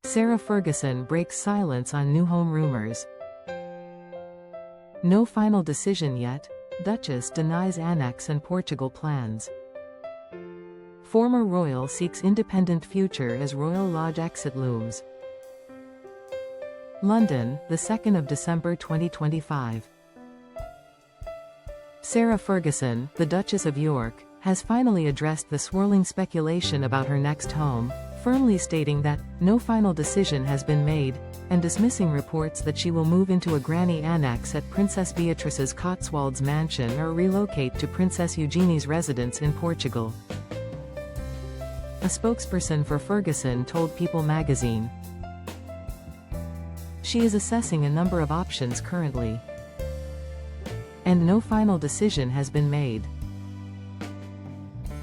Sarah Ferguson breaks silence on new home rumors. No final decision yet. Duchess denies annex and Portugal plans. Former royal seeks independent future as royal lodge exit looms. London, the 2nd of December 2025. Sarah Ferguson, the Duchess of York, has finally addressed the swirling speculation about her next home, firmly stating that no final decision has been made, and dismissing reports that she will move into a granny annex at Princess Beatrice's Cotswolds mansion or relocate to Princess Eugenie's residence in Portugal. A spokesperson for Ferguson told People magazine, "She is assessing a number of options currently, and no final decision has been made."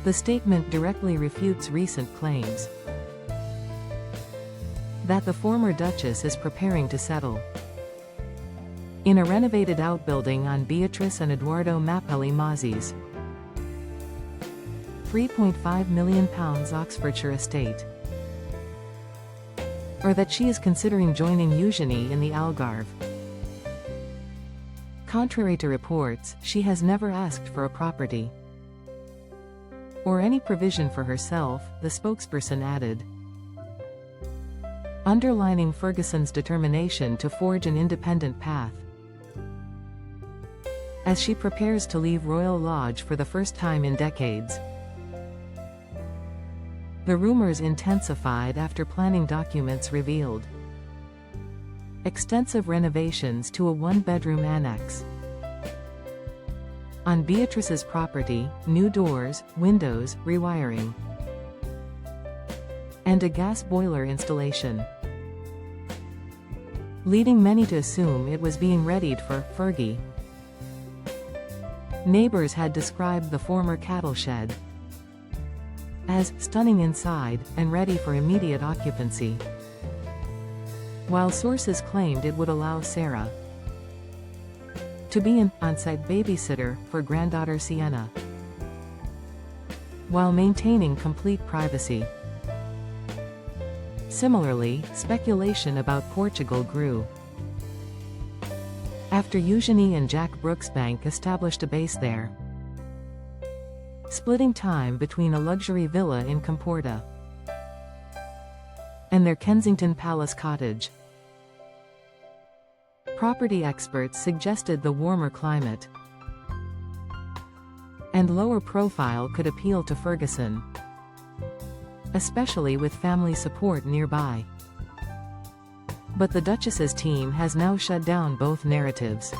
The statement directly refutes recent claims that the former Duchess is preparing to settle in a renovated outbuilding on Beatrice and Eduardo Mappelli Mazzi's £3.5 million Oxfordshire estate, or that she is considering joining Eugenie in the Algarve. Contrary to reports, she has never asked for a property or any provision for herself, the spokesperson added, underlining Ferguson's determination to forge an independent path as she prepares to leave Royal Lodge for the first time in decades. The rumors intensified after planning documents revealed extensive renovations to a one-bedroom annex on Beatrice's property, new doors, windows, rewiring, and a gas boiler installation, leading many to assume it was being readied for Fergie. Neighbors had described the former cattle shed as stunning inside and ready for immediate occupancy, while sources claimed it would allow Sarah to be an on-site babysitter for granddaughter Sienna, while maintaining complete privacy. Similarly, speculation about Portugal grew after Eugenie and Jack Brooksbank established a base there, splitting time between a luxury villa in Comporta and their Kensington Palace cottage. Property experts suggested the warmer climate and lower profile could appeal to Ferguson, especially with family support nearby. But the Duchess's team has now shut down both narratives.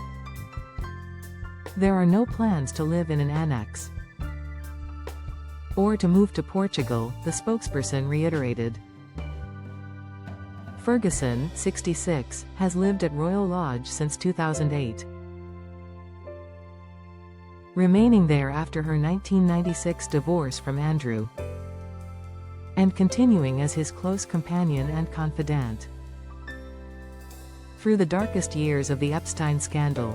There are no plans to live in an annex or to move to Portugal, the spokesperson reiterated. Ferguson, 66, has lived at Royal Lodge since 2008, remaining there after her 1996 divorce from Andrew, and continuing as his close companion and confidant through the darkest years of the Epstein scandal,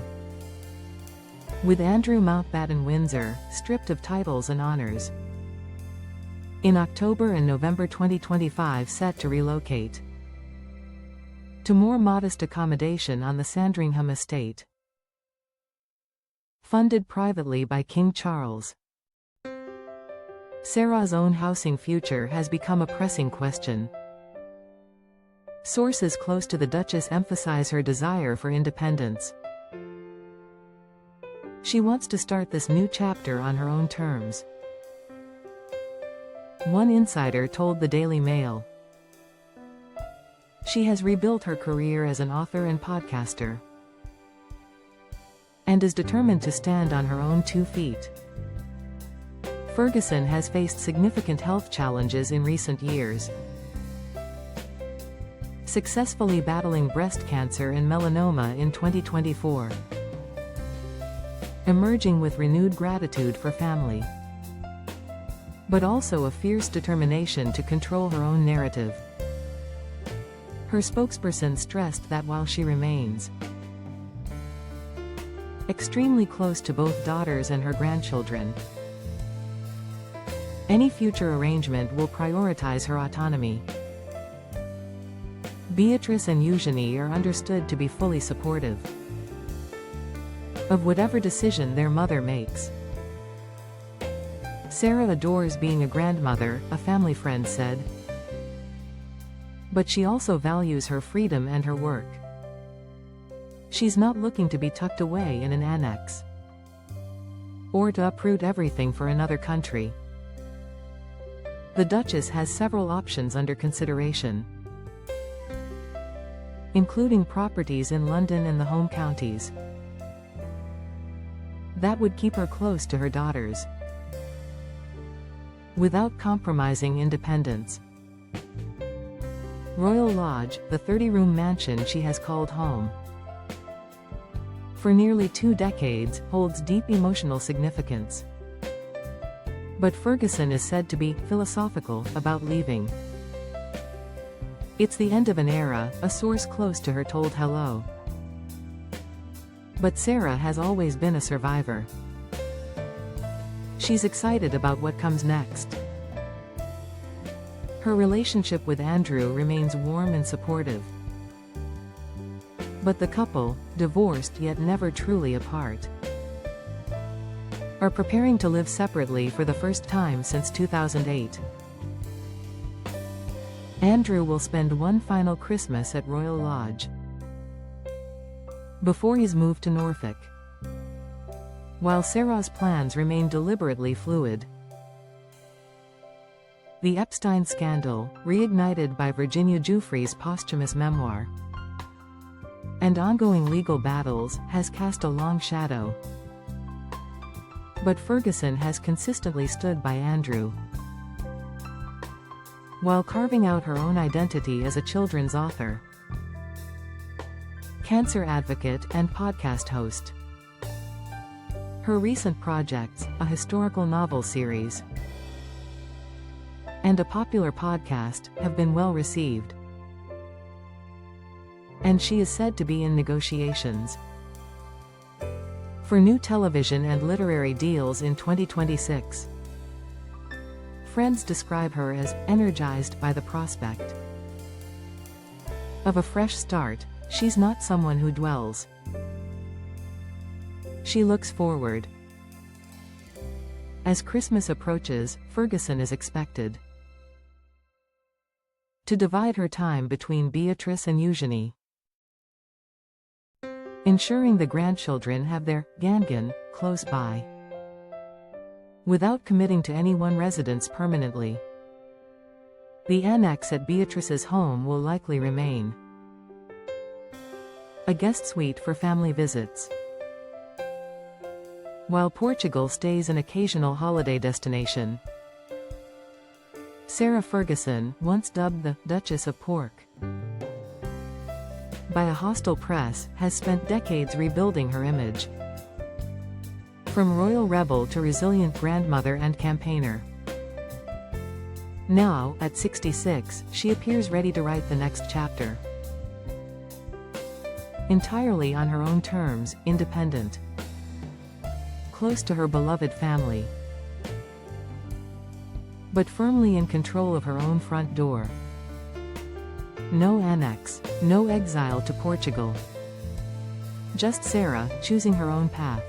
with Andrew Mountbatten Windsor stripped of titles and honors. In October and November 2025 set to relocate to more modest accommodation on the Sandringham estate, funded privately by King Charles. Sarah's own housing future has become a pressing question. Sources close to the Duchess emphasize her desire for independence. She wants to start this new chapter on her own terms. One insider told the Daily Mail, she has rebuilt her career as an author and podcaster, and is determined to stand on her own 2 feet. Ferguson has faced significant health challenges in recent years, successfully battling breast cancer and melanoma in 2024, emerging with renewed gratitude for family, but also a fierce determination to control her own narrative. Her spokesperson stressed that while she remains extremely close to both daughters and her grandchildren, any future arrangement will prioritize her autonomy. Beatrice and Eugenie are understood to be fully supportive of whatever decision their mother makes. Sarah adores being a grandmother, a family friend said. But she also values her freedom and her work. She's not looking to be tucked away in an annex, or to uproot everything for another country. The Duchess has several options under consideration, including properties in London and the home counties. That would keep her close to her daughters, without compromising independence. Royal Lodge, the 30-room mansion she has called home for nearly 2 decades, holds deep emotional significance. But Ferguson is said to be philosophical about leaving. It's the end of an era, a source close to her told Hello. But Sarah has always been a survivor. She's excited about what comes next. Her relationship with Andrew remains warm and supportive. But the couple, divorced yet never truly apart, are preparing to live separately for the first time since 2008. Andrew will spend one final Christmas at Royal Lodge before his move to Norfolk, while Sarah's plans remain deliberately fluid. The Epstein scandal, reignited by Virginia Giuffre's posthumous memoir, and ongoing legal battles, has cast a long shadow. But Ferguson has consistently stood by Andrew, while carving out her own identity as a children's author, cancer advocate, and podcast host. Her recent projects, a historical novel series and a popular podcast, have been well received. And she is said to be in negotiations for new television and literary deals in 2026. Friends describe her as energized by the prospect of a fresh start. She's not someone who dwells. She looks forward. As Christmas approaches, Ferguson is expected to divide her time between Beatrice and Eugenie, ensuring the grandchildren have their gangan close by, without committing to any one residence permanently. The annex at Beatrice's home will likely remain a guest suite for family visits, while Portugal stays an occasional holiday destination. Sarah Ferguson, once dubbed the Duchess of Pork by a hostile press, has spent decades rebuilding her image. From royal rebel to resilient grandmother and campaigner. Now, at 66, she appears ready to write the next chapter, entirely on her own terms, independent, close to her beloved family, but firmly in control of her own front door. No annex, no exile to Portugal. Just Sarah, choosing her own path.